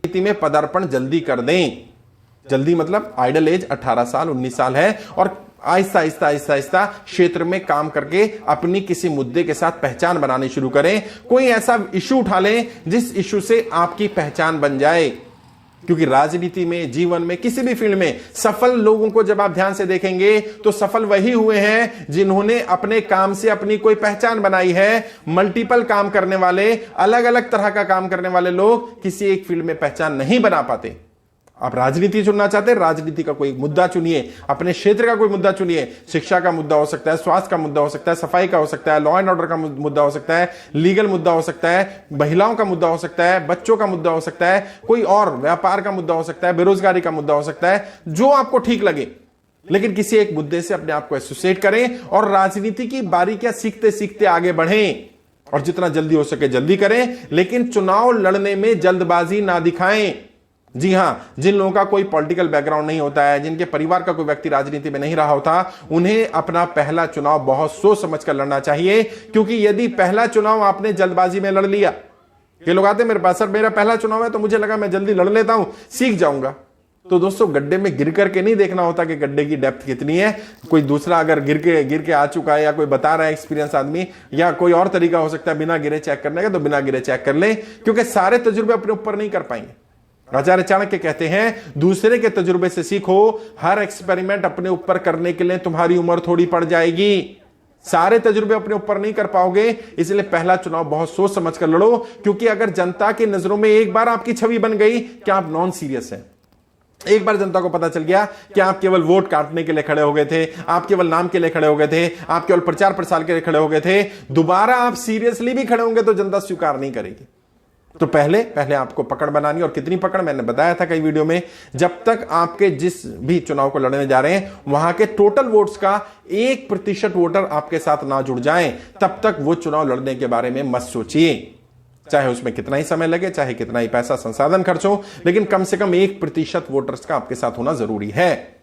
राजनीति में पदार्पण जल्दी कर दें। जल्दी मतलब आइडल एज 18 साल 19 साल है, और आहिस्ता आहिस्ता आहिस्ता आहिस्ता क्षेत्र में काम करके अपनी किसी मुद्दे के साथ पहचान बनानी शुरू करें। कोई ऐसा इशू उठा लें जिस इशू से आपकी पहचान बन जाए, क्योंकि राजनीति में, जीवन में, किसी भी फील्ड में सफल लोगों को जब आप ध्यान से देखेंगे तो सफल वही हुए हैं जिन्होंने अपने काम से अपनी कोई पहचान बनाई है। मल्टीपल काम करने वाले, अलग अलग तरह का काम करने वाले लोग किसी एक फील्ड में पहचान नहीं बना पाते। आप राजनीति चुनना चाहते हैं, राजनीति का कोई मुद्दा चुनिए, अपने क्षेत्र का कोई मुद्दा चुनिए। शिक्षा का मुद्दा हो सकता है, स्वास्थ्य का मुद्दा हो सकता है, सफाई का हो सकता है, लॉ एंड ऑर्डर का मुद्दा हो सकता है, लीगल मुद्दा हो सकता है, महिलाओं का मुद्दा हो सकता है, बच्चों का मुद्दा हो सकता है, कोई और व्यापार का मुद्दा हो सकता है, बेरोजगारी का मुद्दा हो सकता है, जो आपको ठीक लगे। लेकिन किसी एक मुद्दे से अपने आप को एसोसिएट करें और राजनीति की बारीकियां सीखते सीखते आगे बढ़ें, और जितना जल्दी हो सके जल्दी करें, लेकिन चुनाव लड़ने में जल्दबाजी ना दिखाएं। जी हां, जिन लोगों का कोई पॉलिटिकल बैकग्राउंड नहीं होता है, जिनके परिवार का कोई व्यक्ति राजनीति में नहीं रहा होता, उन्हें अपना पहला चुनाव बहुत सोच समझ कर लड़ना चाहिए। क्योंकि यदि पहला चुनाव आपने जल्दबाजी में लड़ लिया, ये लोग आते मेरे पास, सर मेरा पहला चुनाव है तो मुझे लगा मैं जल्दी लड़ लेता हूं, सीख जाऊंगा। तो दोस्तों, गड्ढे में गिर करके नहीं देखना होता कि गड्ढे की डेप्थ कितनी है। कोई दूसरा अगर गिर के आ चुका है, या कोई बता रहा है एक्सपीरियंस आदमी, या कोई और तरीका हो सकता है बिना गिरे चेक करने का, तो बिना गिरे चेक कर ले, क्योंकि सारे तजुर्बे अपने ऊपर नहीं कर पाएंगे। आचार्य चाणक्य कहते हैं, दूसरे के तजुर्बे से सीखो। हर एक्सपेरिमेंट अपने ऊपर करने के लिए तुम्हारी उम्र थोड़ी पड़ जाएगी, सारे तजुर्बे अपने ऊपर नहीं कर पाओगे। इसलिए पहला चुनाव बहुत सोच समझ कर लड़ो, क्योंकि अगर जनता की नजरों में एक बार आपकी छवि बन गई कि आप नॉन सीरियस हैं, एक बार जनता को पता चल गया कि आप केवल वोट काटने के लिए खड़े हो गए थे, आप केवल नाम के लिए खड़े हो गए थे, आप केवल प्रचार प्रसार के लिए खड़े हो गए थे, दोबारा आप सीरियसली भी खड़े होंगे तो जनता स्वीकार नहीं करेगी। तो पहले आपको पकड़ बनानी, और कितनी पकड़, मैंने बताया था कई वीडियो में, जब तक आपके जिस भी चुनाव को लड़ने जा रहे हैं वहां के टोटल वोट्स का 1% वोटर आपके साथ ना जुड़ जाएं, तब तक वो चुनाव लड़ने के बारे में मत सोचिए। चाहे उसमें कितना ही समय लगे, चाहे कितना ही पैसा संसाधन खर्च हो, लेकिन कम से कम 1% वोटर्स का आपके साथ होना जरूरी है।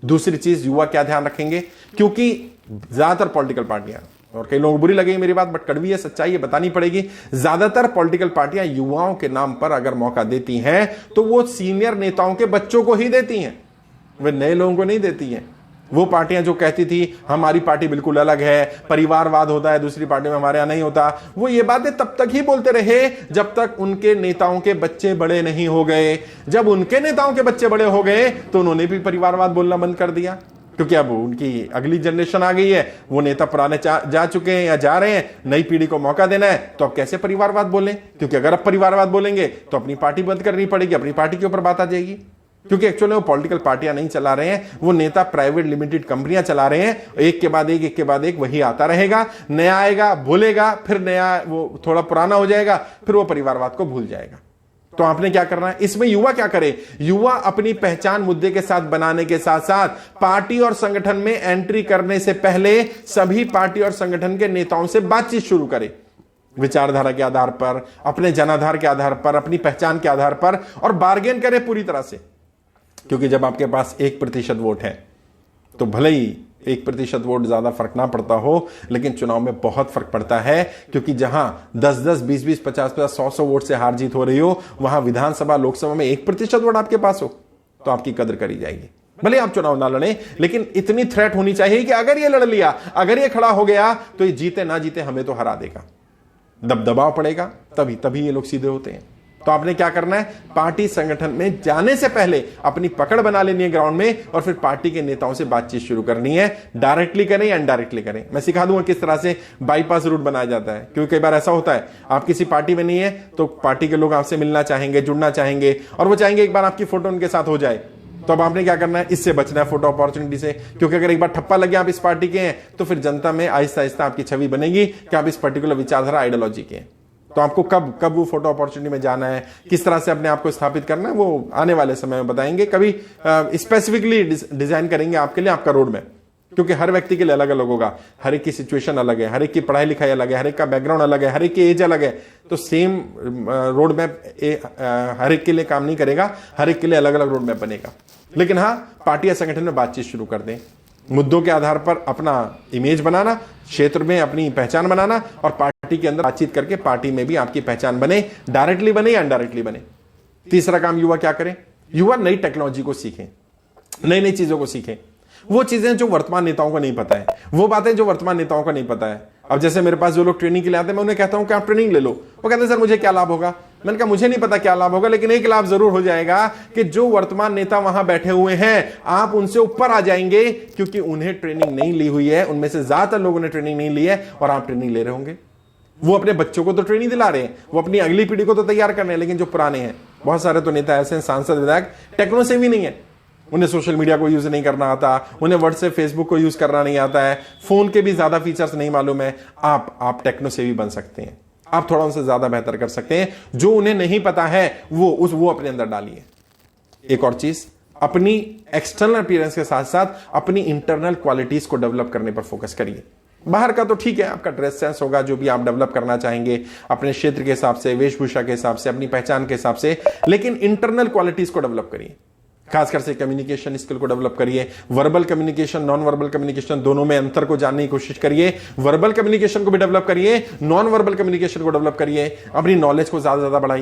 दूसरी चीज, युवा क्या ध्यान रखेंगे, क्योंकि ज्यादातर पॉलिटिकल पार्टियां, और कई लोगों को बुरी लगेगी मेरी बात, बट कड़वी है, सच्चाई है, बतानी पड़ेगी, ज्यादातर पॉलिटिकल पार्टियां युवाओं के नाम पर अगर मौका देती हैं तो वो सीनियर नेताओं के बच्चों को ही देती हैं, वे नए लोगों को नहीं देती हैं। वो पार्टियां जो कहती थी हमारी पार्टी बिल्कुल अलग है, परिवारवाद होता है दूसरी पार्टी में, हमारे यहां नहीं होता, वो ये बातें तब तक ही बोलते रहे जब तक उनके नेताओं के बच्चे बड़े नहीं हो गए। जब उनके नेताओं के बच्चे बड़े हो गए तो उन्होंने भी परिवारवाद बोलना बंद कर दिया, क्योंकि अब उनकी अगली जनरेशन आ गई है, वो नेता पुराने जा चुके हैं या जा रहे हैं, नई पीढ़ी को मौका देना है, तो अब कैसे परिवारवाद बोलें? क्योंकि अगर अब परिवारवाद बोलेंगे तो अपनी पार्टी बंद करनी पड़ेगी, अपनी पार्टी के ऊपर बात आ जाएगी। क्योंकि एक्चुअली वो पॉलिटिकल पार्टियां नहीं चला रहे हैं, वो नेता प्राइवेट लिमिटेड कंपनियां चला रहे हैं, एक के बाद एक वही आता रहेगा, नया आएगा बोलेगा, फिर नया वो थोड़ा पुराना हो जाएगा, फिर वो परिवारवाद को भूल जाएगा। तो आपने क्या करना है इसमें? युवा क्या करे? युवा अपनी पहचान मुद्दे के साथ बनाने के साथ साथ पार्टी और संगठन में एंट्री करने से पहले सभी पार्टी और संगठन के नेताओं से बातचीत शुरू करे, विचारधारा के आधार पर, अपने जनाधार के आधार पर, अपनी पहचान के आधार पर, और बार्गेन करे पूरी तरह से। क्योंकि जब आपके पास 1% वोट है तो भले ही 1% वोट ज्यादा फर्क ना पड़ता हो, लेकिन चुनाव में बहुत फर्क पड़ता है। क्योंकि जहां 10-10, 20-20, 50-50, 100-100 वोट से हार जीत हो रही हो, वहां विधानसभा लोकसभा में 1% वोट आपके पास हो तो आपकी कदर करी जाएगी। भले आप चुनाव ना लड़ें, लेकिन इतनी थ्रेट होनी चाहिए कि अगर ये लड़ लिया, अगर ये खड़ा हो गया तो ये जीते ना जीते हमें तो हरा देगा। दबदबाव पड़ेगा, तभी ये लोग सीधे होते हैं। तो आपने क्या करना है? पार्टी संगठन में जाने से पहले अपनी पकड़ बना लेनी है ग्राउंड में, और फिर पार्टी के नेताओं से बातचीत शुरू करनी है। डायरेक्टली करें या इनडायरेक्टली करें, मैं सिखा दूंगा किस तरह से बाईपास रूट बनाया जाता है। क्योंकि कई बार ऐसा होता है आप किसी पार्टी में नहीं है तो पार्टी के लोग आपसे मिलना चाहेंगे, जुड़ना चाहेंगे, और वो चाहेंगे एक बार आपकी फोटो उनके साथ हो जाए। तो अब आपने क्या करना है? इससे बचना है, फोटो अपॉर्चुनिटी से। क्योंकि अगर एक बार ठप्पा लग गया आप इस पार्टी के हैं तो फिर जनता में आहिस्ता आहिस्ता आपकी छवि बनेगी कि आप इस पर्टिकुलर विचारधारा, आइडियोलॉजी के हैं। तो आपको कब वो फोटो अपॉर्चुनिटी में जाना है, किस तरह से अपने आप को स्थापित करना है, वो आने वाले समय में बताएंगे। कभी स्पेसिफिकली डिजाइन करेंगे आपके लिए आपका रोड मैप, क्योंकि हर व्यक्ति के लिए अलग अलग होगा, हर एक की सिचुएशन अलग है, हर एक की पढ़ाई लिखाई अलग है, हर एक का बैकग्राउंड अलग है, हर एक की एज अलग है। तो सेम रोड मैप हर एक के लिए काम नहीं करेगा, हर एक के लिए अलग अलग रोड मैप बनेगा। लेकिन हाँ, पार्टी या संगठन में बातचीत शुरू कर दें, मुद्दों के आधार पर अपना इमेज बनाना, क्षेत्र में अपनी पहचान बनाना, और पार्टी के अंदर बातचीत करके पार्टी में भी आपकी पहचान बने, डायरेक्टली बने या इनडायरेक्टली बने। तीसरा काम युवा क्या करें? युवा नई टेक्नोलॉजी को सीखें, नई नई चीजों को सीखें। वो चीजें जो वर्तमान नेताओं को नहीं पता है, वो बातें जो वर्तमान नेताओं को नहीं पता है। अब जैसे मेरे पास जो लोग ट्रेनिंग के लिए आते हैं, मैं उन्हें कहता हूं कि आप ट्रेनिंग ले लो। वो कहते हैं सर मुझे क्या लाभ होगा? मैंने कहा मुझे नहीं पता क्या लाभ होगा, लेकिन एक लाभ जरूर हो जाएगा कि जो वर्तमान नेता वहां बैठे हुए हैं, आप उनसे ऊपर आ जाएंगे, क्योंकि उन्हें ट्रेनिंग नहीं ली हुई है। उनमें से ज्यादातर लोगों ने ट्रेनिंग नहीं ली है और आप ट्रेनिंग ले रहे होंगे। वो अपने बच्चों को तो ट्रेनिंग दिला रहे हैं, वो अपनी अगली पीढ़ी को तो तैयार कर रहे हैं, लेकिन जो पुराने हैं, बहुत सारे तो नेता ऐसे हैं, सांसद विधायक टेक्नो से भी नहीं है। उन्हें सोशल मीडिया को यूज नहीं करना आता, उन्हें व्हाट्सएप फेसबुक को यूज करना नहीं आता है, फोन के भी ज्यादा फीचर्स नहीं मालूम है। आप टेक्नो से भी बन सकते हैं, आप थोड़ा उनसे ज्यादा बेहतर कर सकते हैं। जो उन्हें नहीं पता है वो अपने अंदर डालिए। एक और चीज, अपनी एक्सटर्नल अपीयरेंस के साथ साथ अपनी इंटरनल क्वालिटीज को डेवलप करने पर फोकस करिए। बाहर का तो ठीक है, आपका ड्रेस सेंस होगा, जो भी आप डेवलप करना चाहेंगे अपने क्षेत्र के हिसाब से, वेशभूषा के हिसाब से, अपनी पहचान के हिसाब से, लेकिन इंटरनल क्वालिटीज को डेवलप करिए। खासकर से कम्युनिकेशन स्किल को डेवलप करिए। Verbal communication, non verbal communication, दोनों में अंतर को जानने की कोशिश करिए। वर्बल कम्युनिकेशन को भी डेवलप करिए, नॉन वर्बल कम्युनिकेशन को डेवलप करिए। अपनी नॉलेज को ज्यादा बढ़ाइए।